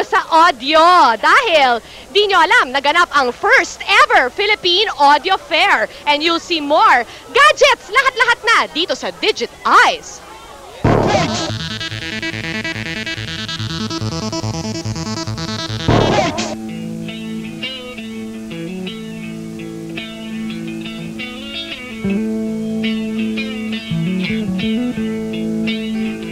sa audio. Dahil di nyo alam, naganap ang first ever Philippine Audio Fair. And you'll see more gadgets, lahat-lahat na dito sa Digit Eyes.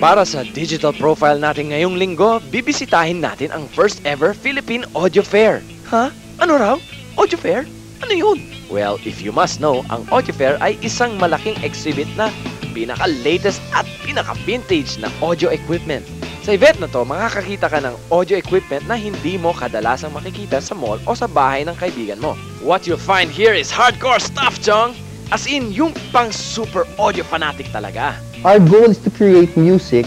Para sa digital profile natin ngayong linggo, bibisitahin natin ang first ever Philippine Audio Fair. Ha? Ano raw? Audio Fair? Ano yun? Well, if you must know, ang Audio Fair ay isang malaking exhibit na pinaka-latest at pinaka-vintage na audio equipment. Sa event na to, makakakita ka ng audio equipment na hindi mo kadalasang makikita sa mall o sa bahay ng kaibigan mo. What you'll find here is hardcore stuff, Chong! As in, yung pang super audio fanatic talaga. Our goal is to create music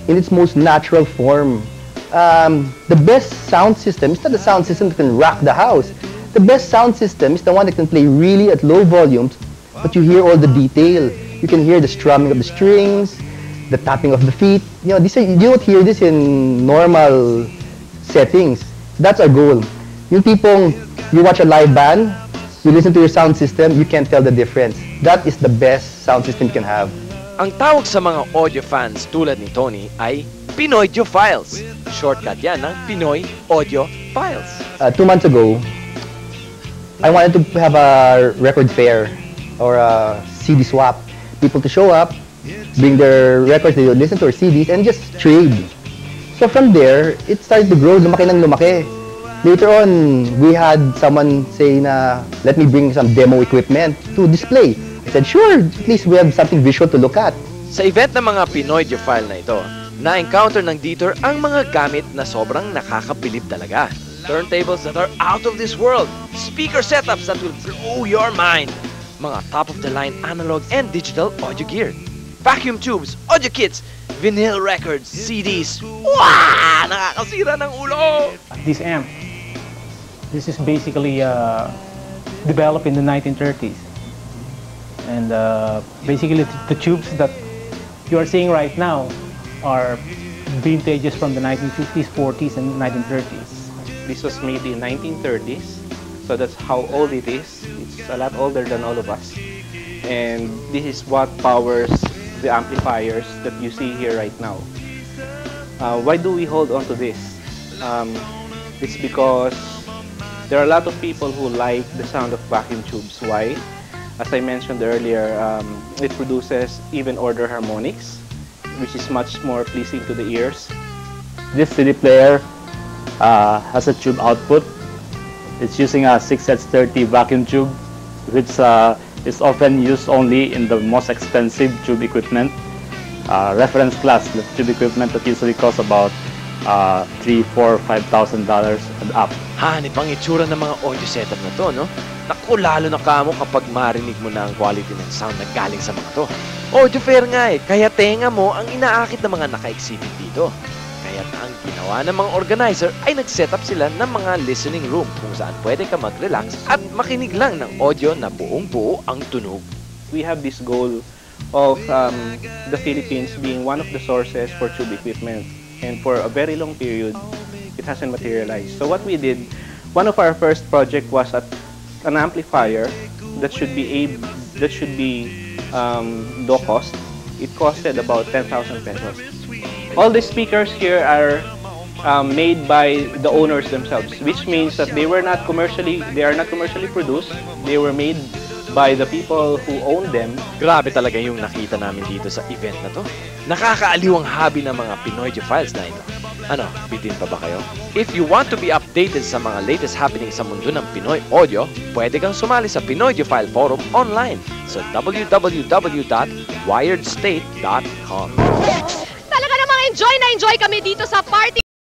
in its most natural form. The best sound system is not the sound system that can rock the house. The best sound system is the one that can play really at low volumes, but you hear all the detail. You can hear the strumming of the strings, the tapping of the feet. You know, you don't hear this in normal settings. That's our goal. Yung tipong, you watch a live band, you listen to your sound system, you can't tell the difference. That is the best sound system you can have. Ang tawag sa mga audio fans tulad ni Tony ay Pinoydiophiles. Shortcut yan ng Pinoy Audio Files. 2 months ago, I wanted to have a record fair or a CD swap. People to show up, bring their records, they would listen to our CDs, and just trade. So from there, it started to grow, lumaki ng lumaki. Later on, we had someone say na, let me bring some demo equipment to display. I said, sure, at least we have something visual to look at. Sa event ng mga Pinoydiophile na ito, na-encounter ng Dieter ang mga gamit na sobrang nakakabilib talaga. Turntables that are out of this world, speaker setups that will blow your mind, mga top-of-the-line analog and digital audio gear, vacuum tubes, audio kits, vinyl records, CDs. Wow! Nakakasira ng ulo! This amp, this is basically developed in the 1930s. And basically the tubes that you are seeing right now are vintages from the 1950s, 40s, and 1930s. This was made in 1930s, so that's how old it is. It's a lot older than all of us. And this is what powers the amplifiers that you see here right now. Why do we hold on to this? It's because there are a lot of people who like the sound of vacuum tubes. Why? As I mentioned earlier, it produces even order harmonics, which is much more pleasing to the ears. This CD player has a tube output. It's using a 6H30 vacuum tube, which is often used only in the most expensive tube equipment. Reference class tube equipment that usually costs about $3,000, $4,000, $5,000 and up. Hanip ang itsura ng mga audio setup na to, no? Naku, lalo na kamo kapag marinig mo na ang quality ng sound na galing sa mga to. Audio fair nga eh, kaya tenga mo ang inaakit ng mga naka-exhibit dito. Kaya ang ginawa ng mga organizer ay nag-set up sila ng mga listening room kung saan pwede ka mag-relax at makinig lang ng audio na buong-buo ang tunog. We have this goal of the Philippines being one of the sources for tube equipment. And for a very long period, it hasn't materialized. So what we did, one of our first project was an amplifier that should be low cost. It costed about 10,000 pesos. All the speakers here are made by the owners themselves, which means that they are not commercially produced. They were made by the people who own them. Grabe talaga yung nakita namin dito sa event na to. Nakakaaliw ang hobby ng mga Pinoydiofiles na ito. Ano, bitin pa ba kayo? If you want to be updated sa mga latest happening sa mundo ng Pinoy audio, pwede kang sumali sa Pinoydiophile Forum online sa www.wiredstate.com. Talaga namang enjoy na enjoy kami dito sa party